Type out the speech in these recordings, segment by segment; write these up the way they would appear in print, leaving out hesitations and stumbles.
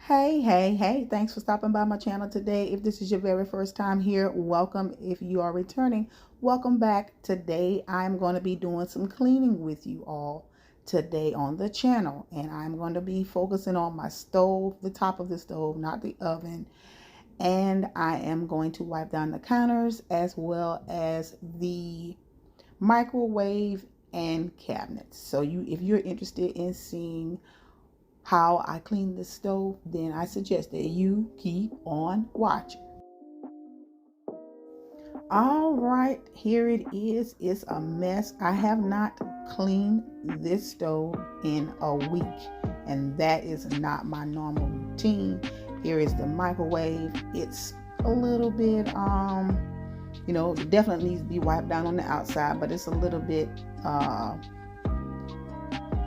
Hey, thanks for stopping by my channel today. If this is your very first time here, welcome. If you are returning, welcome back. Today, I'm going to be doing some cleaning with you all today on the channel. And I'm going to be focusing on my stove, the top of the stove, not the oven. And I am going to wipe down the counters as well as the microwave and cabinets. So if you're interested in seeing how I clean the stove, then I suggest that you keep on watching. All right, here it is. It's a mess. I have not cleaned this stove in a week, and that is not my normal routine. Here is the microwave. It's a little bit it definitely needs to be wiped down on the outside, but it's a little bit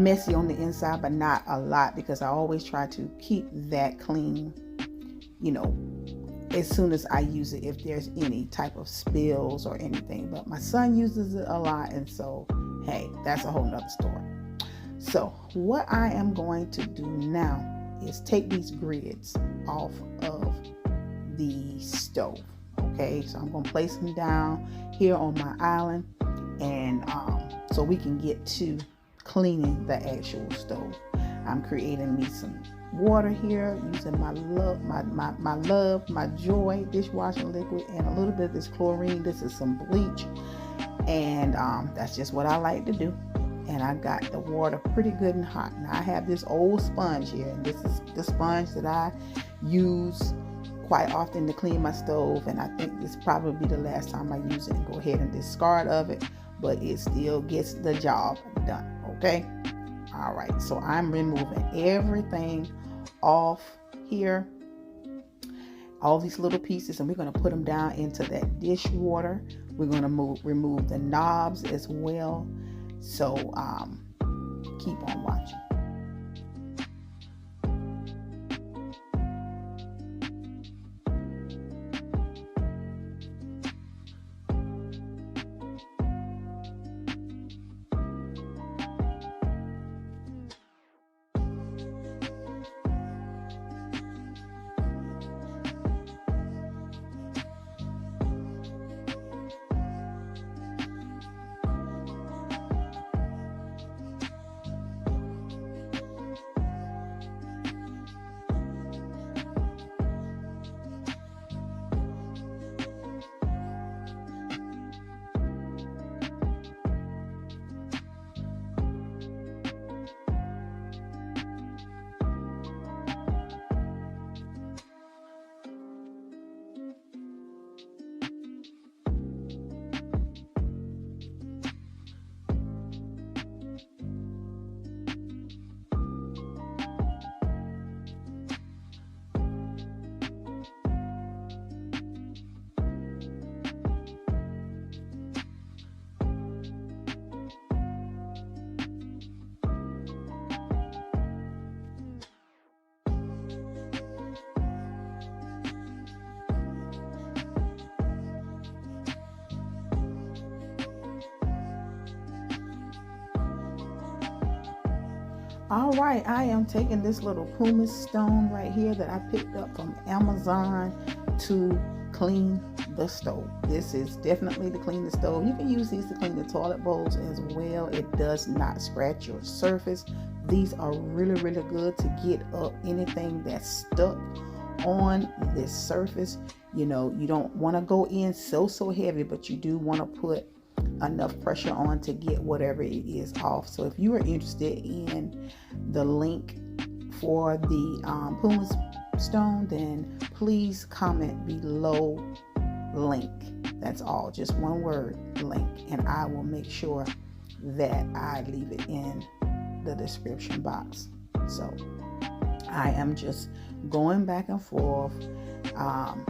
messy on the inside, but not a lot, because I always try to keep that clean, as soon as I use it, if there's any type of spills or anything. But my son uses it a lot, and so hey, that's a whole nother story. So what I am going to do now is take these grids off of the stove. Okay, so I'm going to place them down here on my island, and so we can get to cleaning the actual stove. I'm creating me some water here using my Joy dishwashing liquid and a little bit of this chlorine. This is some bleach, and that's just what I like to do. And I got the water pretty good and hot. Now I have this old sponge here, and this is the sponge that I use quite often to clean my stove, and I think this probably be the last time I use it and go ahead and discard of it, but it still gets the job done. Okay, all right, so I'm removing everything off here, all these little pieces, and we're going to put them down into that dish water. We're going to remove the knobs as well. So keep on watching. All right, I am taking this little pumice stone right here that I picked up from Amazon to clean the stove. This is definitely to clean the stove. You can use these to clean the toilet bowls as well. It does not scratch your surface. These are really, really good to get up anything that's stuck on this surface. You don't want to go in so heavy, but you do want to put enough pressure on to get whatever it is off. So if you are interested in the link for the pumice stone, then please comment below link. That's all, just one word, link, and I will make sure that I leave it in the description box. So I am just going back and forth,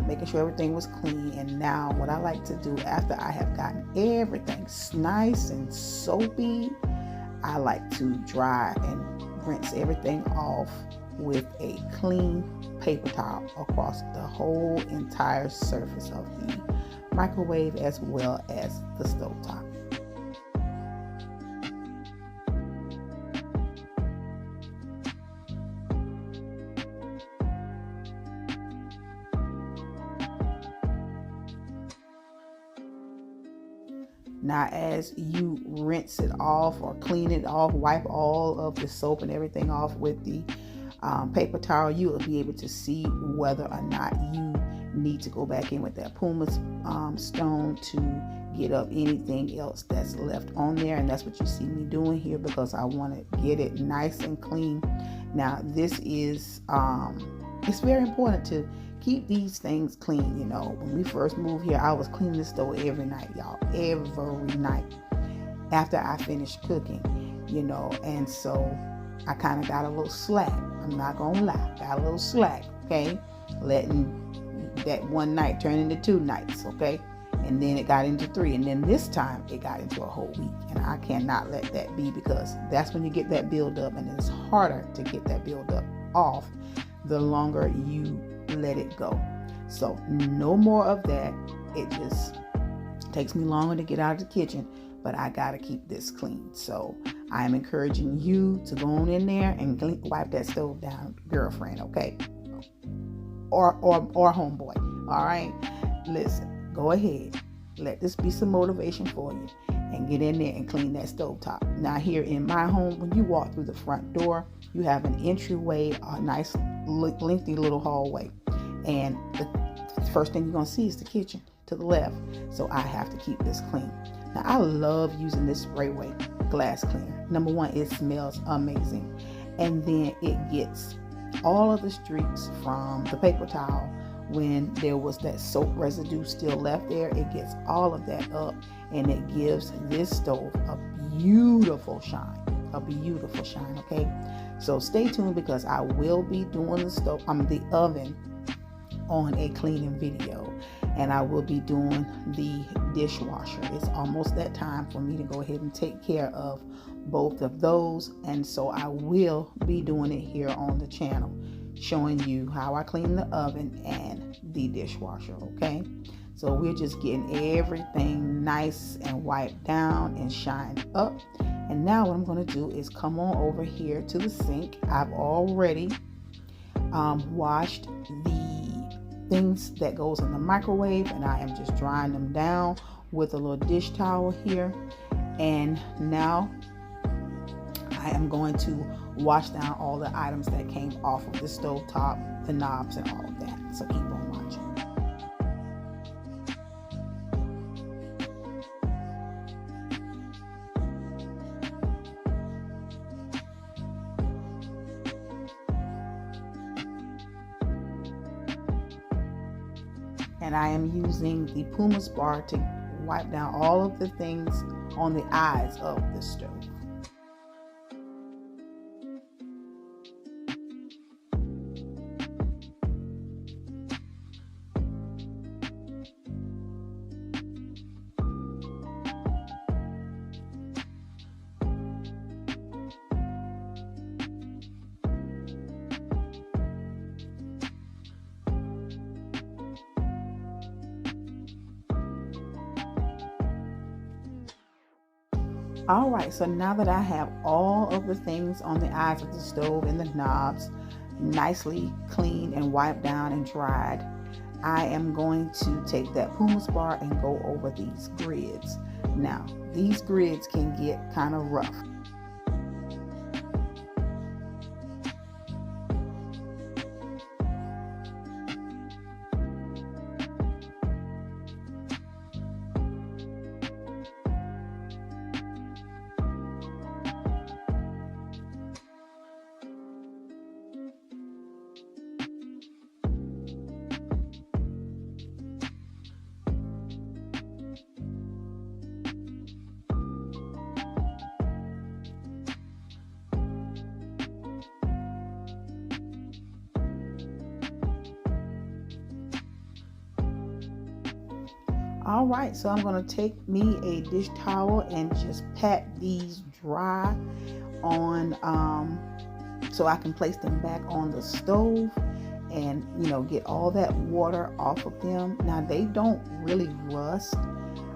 making sure everything was clean. And now what I like to do after I have gotten everything nice and soapy, I like to dry and rinse everything off with a clean paper towel across the whole entire surface of the microwave as well as the stove top. Now, as you rinse it off or clean it off, wipe all of the soap and everything off with the paper towel, you will be able to see whether or not you need to go back in with that pumice stone to get up anything else that's left on there. And that's what you see me doing here, because I want to get it nice and clean. Now, this is it's very important to keep these things clean. You know, when we first moved here, I was cleaning the stove every night, y'all, every night after I finished cooking, you know. And so I kind of got a little slack. I'm not gonna lie, got a little slack, okay? Letting that one night turn into 2 nights, okay? And then it got into 3, and then this time it got into a whole week. And I cannot let that be, because that's when you get that buildup, and it's harder to get that buildup off the longer you let it go. So no more of that. It just takes me longer to get out of the kitchen, but I gotta keep this clean. So I am encouraging you to go on in there and wipe that stove down, girlfriend, okay? Or homeboy. All right, listen, go ahead, let this be some motivation for you, and get in there and clean that stove top. Now, here in my home, when you walk through the front door, you have an entryway, a nice lengthy little hallway, and the first thing you're gonna see is the kitchen to the left. So I have to keep this clean. Now, I love using this Sprayway glass cleaner. Number one, it smells amazing, and then it gets all of the streaks from the paper towel. When there was that soap residue still left there, it gets all of that up, and it gives this stove a beautiful shine, okay? So stay tuned, because I will be doing the oven on a cleaning video, and I will be doing the dishwasher. It's almost that time for me to go ahead and take care of both of those, and so I will be doing it here on the channel, showing you how I clean the oven and the dishwasher, okay? So we're just getting everything nice and wiped down and shined up. And now what I'm going to do is come on over here to the sink. I've already washed the things that goes in the microwave, and I am just drying them down with a little dish towel here. And now I am going to wash down all the items that came off of the stove top, the knobs, and all of that. So keep on watching. And I am using the pumice bar to wipe down all of the things on the eyes of the stove. All right, so now that I have all of the things on the eyes of the stove and the knobs nicely cleaned and wiped down and dried, I am going to take that pumice bar and go over these grids. Now, these grids can get kind of rough. All right, so I'm going to take me a dish towel and just pat these dry on so I can place them back on the stove and, you know, get all that water off of them. Now, they don't really rust,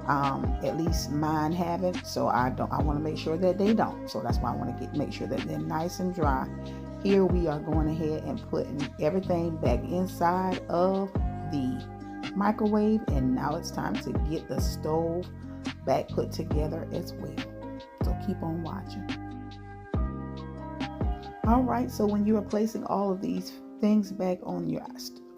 at least mine haven't, so I want to make sure that they don't. So that's why I want to make sure that they're nice and dry. Here we are going ahead and putting everything back inside of the microwave, and now it's time to get the stove back put together as well. So keep on watching. All right, so when you are placing all of these things back on your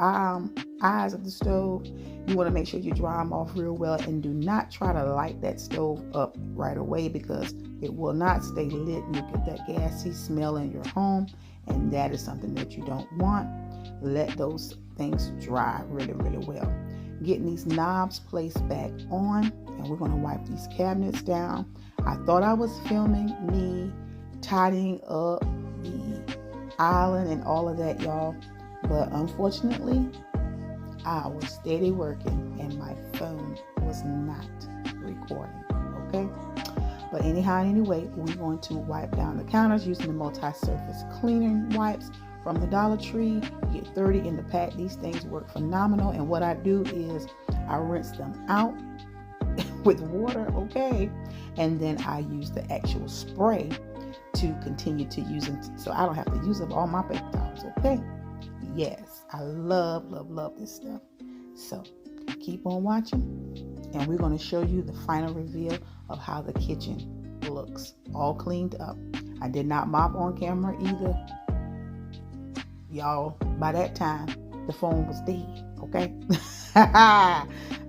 eyes of the stove, you want to make sure you dry them off real well, and do not try to light that stove up right away, because it will not stay lit. You'll get that gassy smell in your home, and that is something that you don't want. Let those things dry really, really well. Getting these knobs placed back on, and we're going to wipe these cabinets down. I thought I was filming me tidying up the island and all of that, y'all, but unfortunately I was steady working and my phone was not recording. Okay, but anyhow, anyway, we're going to wipe down the counters using the multi-surface cleaning wipes from the Dollar Tree. You get 30 in the pack. These things work phenomenal, and what I do is I rinse them out with water, okay, and then I use the actual spray to continue to use them, so I don't have to use up all my paper towels. Okay, yes, I love this stuff. So keep on watching, and we're going to show you the final reveal of how the kitchen looks, all cleaned up. I did not mop on camera either, y'all. By that time the phone was dead. Okay.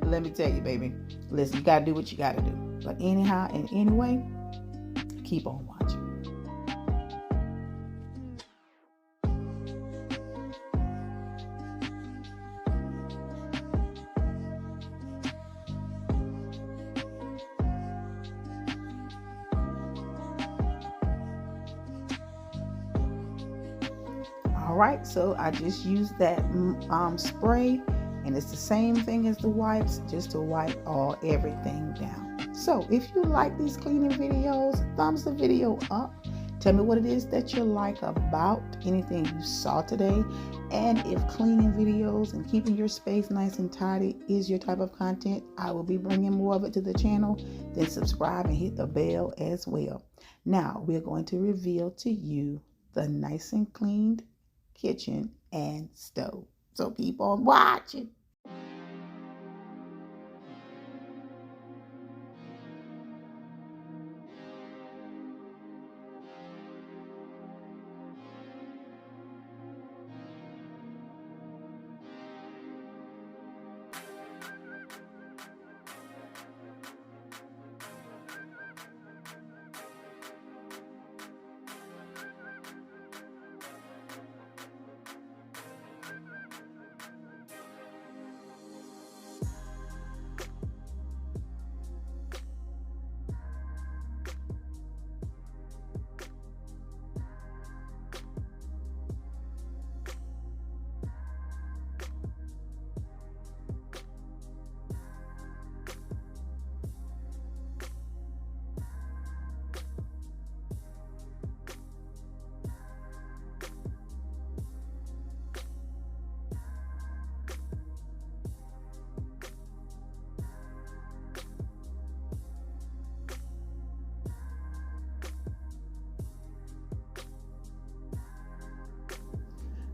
Let me tell you, baby, listen, you gotta do what you gotta do. But anyhow and anyway, keep on watching. All right, so I just used that spray, and it's the same thing as the wipes, just to wipe everything down. So if you like these cleaning videos, thumbs the video up. Tell me what it is that you like about anything you saw today, and if cleaning videos and keeping your space nice and tidy is your type of content, I will be bringing more of it to the channel. Then subscribe and hit the bell as well. Now we're going to reveal to you the nice and cleaned kitchen and stove. So keep on watching.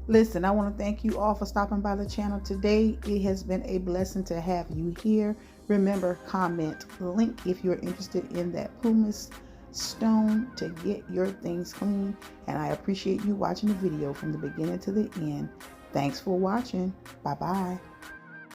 Listen, I want to thank you all for stopping by the channel today. It has been a blessing to have you here. Remember, comment, link if you're interested in that pumice stone to get your things clean. And I appreciate you watching the video from the beginning to the end. Thanks for watching. Bye-bye.